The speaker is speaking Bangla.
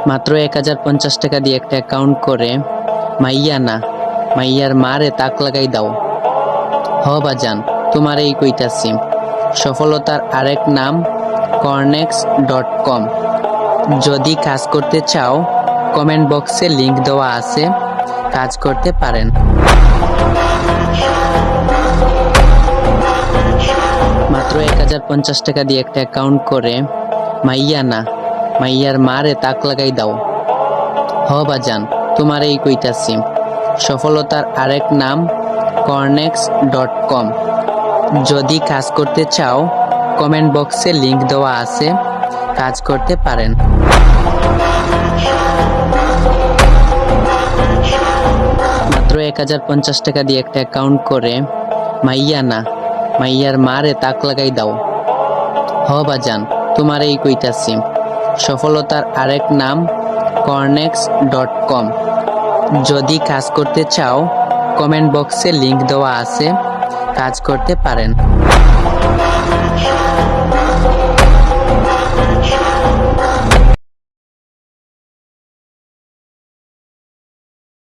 মাত্র 1050 টাকা দিয়ে একটা অ্যাকাউন্ট করে মাইয়া না মাইয়ার মারে তাক লাগাই দাও। হ বাজান, তোমার এই কইতাছি। সফলতার আরেক নাম cornex.com। যদি কাজ করতে চাও, কমেন্ট বক্সে লিংক দেওয়া আছে, কাজ করতে পারেন। মাত্র 1050 টাকা দিয়ে একটা অ্যাকাউন্ট করে মাইয়া না মাইয়ার মারে তাক লাগাই দাও। হ বাজান, তোমার এই কইতাছি। সফলতার আরেক নাম cornex.com। যদি কাজ করতে চাও, কমেন্ট বক্সে লিংক দেওয়া আছে, কাজ করতে পারেন। মাত্র 1050 টাকা দিয়ে একটা অ্যাকাউন্ট করে মাইয়া না মাইয়ার মারে তাক লাগাই দাও। হ বাজান, তোমার এই কইতাছি। সফলতার আরেক নাম cornex.com। যদি কাজ করতে চাও, কমেন্ট বক্সে লিংক দেওয়া আছে, কাজ করতে পারেন।